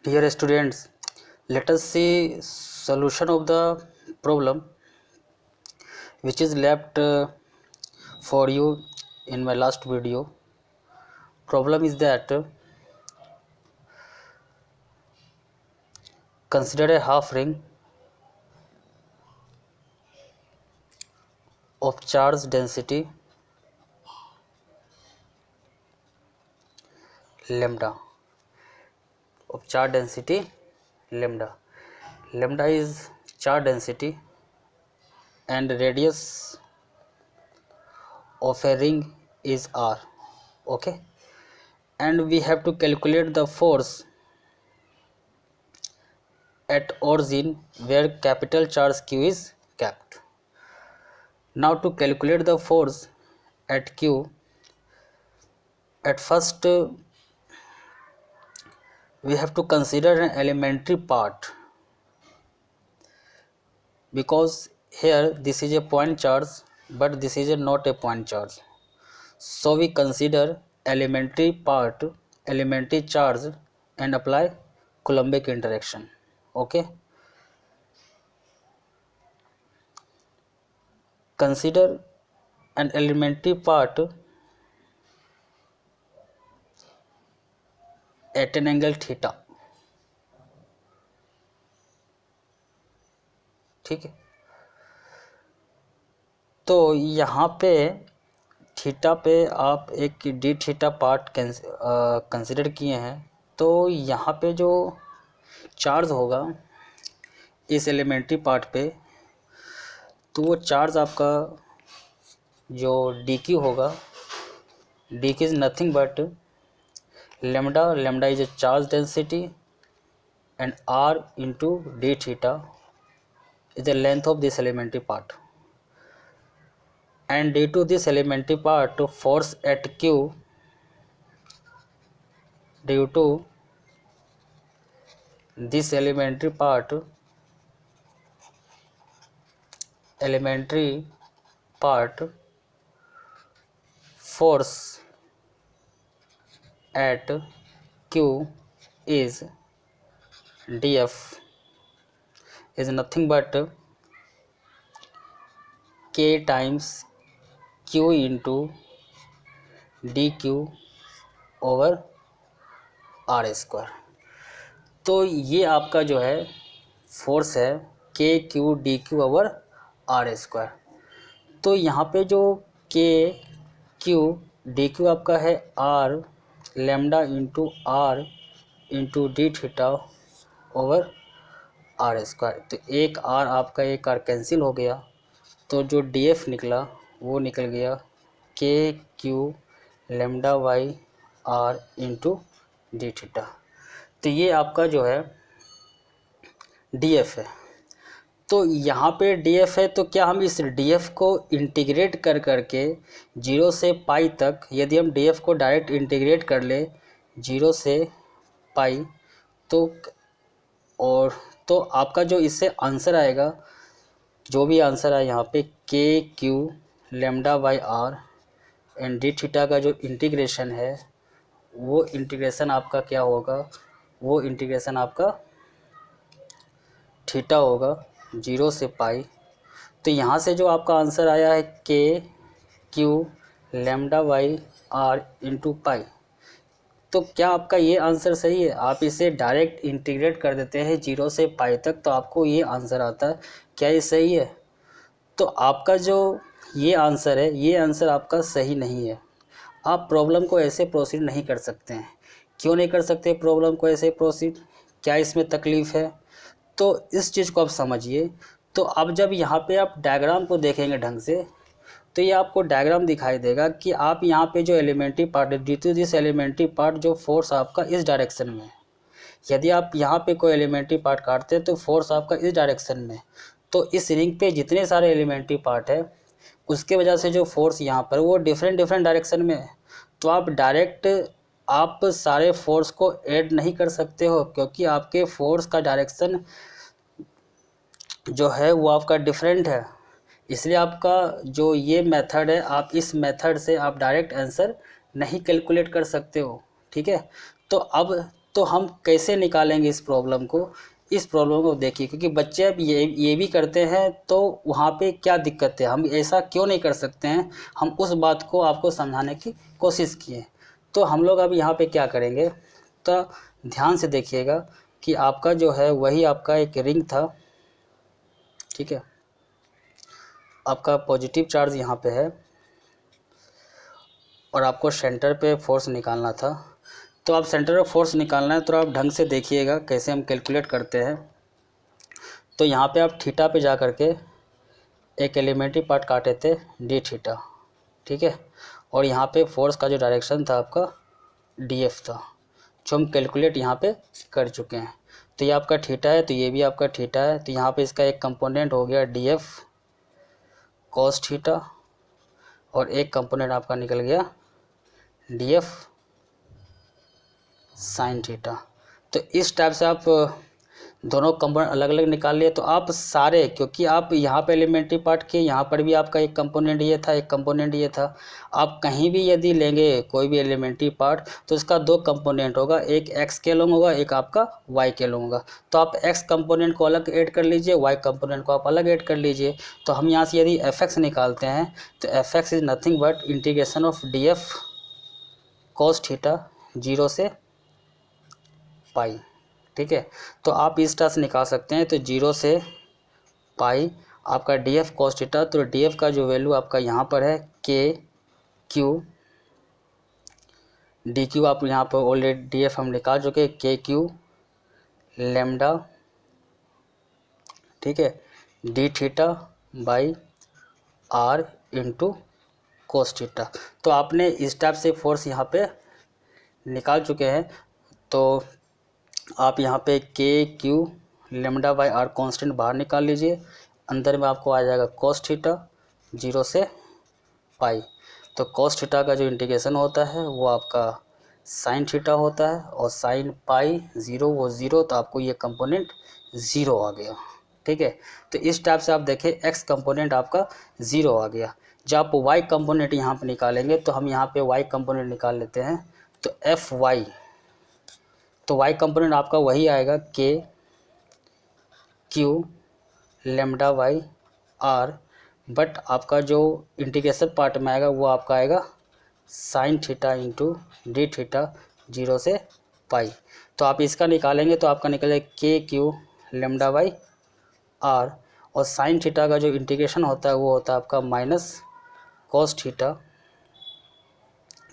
Dear students, let us see solution of the problem which is left for you in my last video. Problem is that consider a half ring of charge density lambda lambda. Lambda is charge density and radius of a ring is r. Okay, and we have to calculate the force at origin where capital charge Q is kept. Now to calculate the force at Q, at first we have to consider an elementary part, because here this is a point charge but this is not a point charge. So we consider elementary part, elementary charge, and apply Coulombic interaction. Okay, consider an elementary part at an angle theta. ठीक है, तो यहाँ पे theta पे आप एक D theta part consider किए हैं, तो यहाँ पे जो चार्ज होगा इस एलिमेंट्री पार्ट पे, तो वो चार्ज आपका जो डी क्यू होगा, d q is nothing but lambda, lambda is a charge density and r into d theta is the length of this elementary part, and due to this elementary part force at Q, due to this elementary part force at Q is dF is nothing but K times Q into dQ over r square. तो ये आपका जो है force है k q d q over r square. तो यहाँ पे जो के क्यू डी क्यू आपका है r lambda into r into d theta over r square. तो एक आर आपका एक आर कैंसिल हो गया, तो जो डी एफ निकला वो निकल गया k q lambda by r into d theta. तो ये आपका जो है डी एफ है. तो यहाँ पे डी एफ है, तो क्या हम इस डी एफ को इंटीग्रेट कर करके 0 से पाई तक, यदि हम डी एफ को डायरेक्ट इंटीग्रेट कर ले 0 से पाई, तो आपका जो इससे आंसर आएगा, जो भी आंसर आए यहाँ पे k q lambda by r and d theta का जो इंटीग्रेशन है, वो इंटीग्रेशन आपका क्या होगा, वो इंटीग्रेशन आपका थीटा होगा 0 से पाई. तो यहाँ से जो आपका आंसर आया है k q lambda by r into pi, तो क्या आपका ये आंसर सही है? आप इसे डायरेक्ट इंटीग्रेट कर देते हैं 0 से पाई तक, तो आपको ये आंसर आता है. क्या ये सही है? तो आपका जो ये आंसर है, ये आंसर आपका सही नहीं है. आप प्रॉब्लम को ऐसे प्रोसीड नहीं कर सकते हैं. क्यों नहीं कर सकते प्रॉब्लम को ऐसे प्रोसीड? क्या इसमें तकलीफ़ है? तो इस चीज़ को आप समझिए. तो अब जब यहाँ पे आप डायग्राम को देखेंगे ढंग से, तो ये आपको डायग्राम दिखाई देगा कि आप यहाँ पे जो एलिमेंट्री पार्ट है, due to this elementary part जो फोर्स आपका इस डायरेक्शन में है. यदि आप यहाँ पे कोई एलिमेंट्री पार्ट काटते हैं तो फोर्स आपका इस डायरेक्शन में. तो इस रिंग पे जितने सारे एलिमेंट्री पार्ट है, उसके वजह से जो फोर्स यहाँ पर वो डिफरेंट डायरेक्शन में है. तो आप डायरेक्ट आप सारे फोर्स को ऐड नहीं कर सकते हो, क्योंकि आपके फोर्स का डायरेक्शन जो है वो आपका डिफरेंट है. इसलिए आपका जो ये मेथड है, आप इस मेथड से आप डायरेक्ट आंसर नहीं कैलकुलेट कर सकते हो. ठीक है, तो अब तो हम कैसे निकालेंगे इस प्रॉब्लम को, इस प्रॉब्लम को देखिए, क्योंकि बच्चे अब ये भी करते हैं तो वहाँ पे क्या दिक्कत है, हम ऐसा क्यों नहीं कर सकते हैं, हम उस बात को आपको समझाने की कोशिश किए। तो हम लोग अब यहाँ पे क्या करेंगे, तो ध्यान से देखिएगा कि आपका जो है वही आपका एक रिंग था, ठीक है, आपका पॉजिटिव चार्ज यहाँ पे है और आपको सेंटर पे फोर्स निकालना था। तो आप सेंटर पे फोर्स निकालना है तो आप ढंग से देखिएगा कैसे हम कैलकुलेट करते हैं। तो यहाँ पे आप थीटा पे जा कर के एक एलिमेंट्री पार्ट काटे थे डी थीटा, ठीक है, और यहाँ पे फोर्स का जो डायरेक्शन था आपका डी एफ था, जो हम कैलकुलेट यहाँ पे कर चुके हैं। तो ये आपका थीटा है, तो ये भी आपका थीटा है, तो यहाँ पे इसका एक कंपोनेंट हो गया डी एफ कॉस थीटा और एक कंपोनेंट आपका निकल गया डी एफ साइन थीटा। तो इस टाइप से आप दोनों कंपोनेंट अलग अलग निकाल लिए। तो आप सारे, क्योंकि आप यहाँ पे एलिमेंट्री पार्ट के यहाँ पर भी आपका एक कंपोनेंट ये था, एक कंपोनेंट ये था, आप कहीं भी यदि लेंगे कोई भी एलिमेंट्री पार्ट तो इसका दो कंपोनेंट होगा, एक एक्स के लॉन्ग होगा, एक आपका वाई के लॉन्ग होगा। तो आप एक्स कंपोनेंट को अलग ऐड कर लीजिए, वाई कंपोनेंट को आप अलग ऐड कर लीजिए। तो हम यहाँ से यदि एफ एक्स निकालते हैं तो F x is nothing but integration of D F cos theta 0 से पाई, ठीक है। तो आप इस तरह से निकाल सकते हैं। तो 0 से पाई आपका डी एफ कॉस थीटा, तो डी एफ का जो वैल्यू आपका यहाँ पर है के क्यू डी क्यू, आप यहाँ पर ऑलरेडी डी एफ हम निकाल चुके हैं, के क्यू लेमडा, ठीक है, d theta by r into cos theta. तो आपने इस टाइप से फोर्स यहाँ पे निकाल चुके हैं। तो आप यहाँ पे k q lambda by r constant बाहर निकाल लीजिए, अंदर में आपको आ जाएगा कोस थीटा 0 से पाई। तो कोस थीटा का जो इंटीग्रेशन होता है वो आपका साइन थीटा होता है, और साइन पाई 0 वो 0, तो आपको ये कंपोनेंट 0 आ गया, ठीक है। तो इस टाइप से आप देखें एक्स कंपोनेंट आपका 0 आ गया। जब आप वाई कंपोनेंट यहाँ पे निकालेंगे तो हम यहाँ पे वाई कंपोनेंट निकाल लेते हैं। तो एफ वाई, तो वाई कंपोनेंट आपका वही आएगा k q lambda by r, but आपका जो इंटीग्रेशन पार्ट में आएगा वो आपका आएगा sine theta into d theta 0 से पाई। तो आप इसका निकालेंगे तो आपका निकलेगा के क्यू लेमडा वाई आर, और साइन थीटा का जो इंटीग्रेशन होता है वो होता है आपका माइनस कॉस थीटा,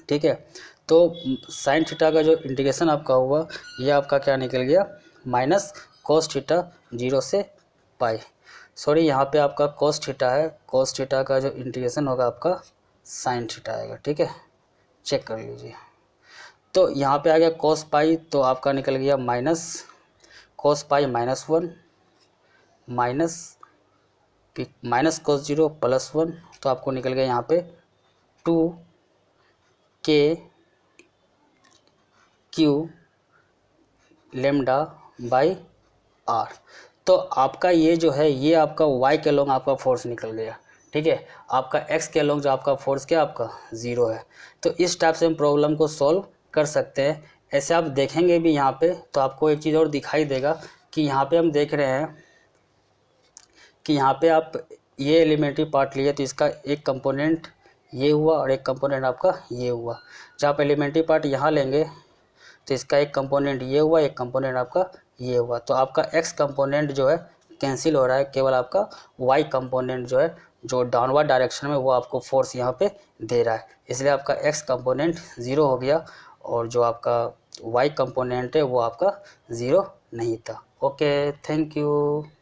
ठीक है। तो साइन थीटा का जो इंटीग्रेशन आपका हुआ ये आपका क्या निकल गया, माइनस कॉस थीटा 0 से पाई। सॉरी, यहाँ पे आपका कॉस थीटा है, कॉस थीटा का जो इंटीग्रेशन होगा आपका साइन थीटा आएगा, ठीक है, चेक कर लीजिए। तो यहाँ पे आ गया कॉस पाई, तो आपका निकल गया minus cos pi -1 minus cos 0 +1, तो आपको निकल गया यहाँ पे 2 के क्यू लेमडा बाई आर। तो आपका ये जो है ये आपका वाई के लॉन्ग आपका फोर्स निकल गया, ठीक है। आपका एक्स के लॉन्ग जो आपका फोर्स क्या आपका 0 है। तो इस टाइप से हम प्रॉब्लम को सॉल्व कर सकते हैं। ऐसे आप देखेंगे भी यहाँ पे तो आपको एक चीज़ और दिखाई देगा कि यहाँ पे हम देख रहे हैं कि यहाँ पे आप ये एलिमेंट्री पार्ट लिए तो इसका एक कंपोनेंट ये हुआ और एक कंपोनेंट आपका ये हुआ। जब आप एलिमेंट्री पार्ट यहाँ लेंगे तो इसका एक कंपोनेंट ये हुआ, एक कंपोनेंट आपका ये हुआ। तो आपका एक्स कंपोनेंट जो है कैंसिल हो रहा है, केवल आपका वाई कंपोनेंट जो है जो डाउनवर्ड डायरेक्शन में वो आपको फोर्स यहाँ पे दे रहा है, इसलिए आपका एक्स कंपोनेंट 0 हो गया और जो आपका वाई कंपोनेंट है वो आपका 0 नहीं था। Okay, thank you.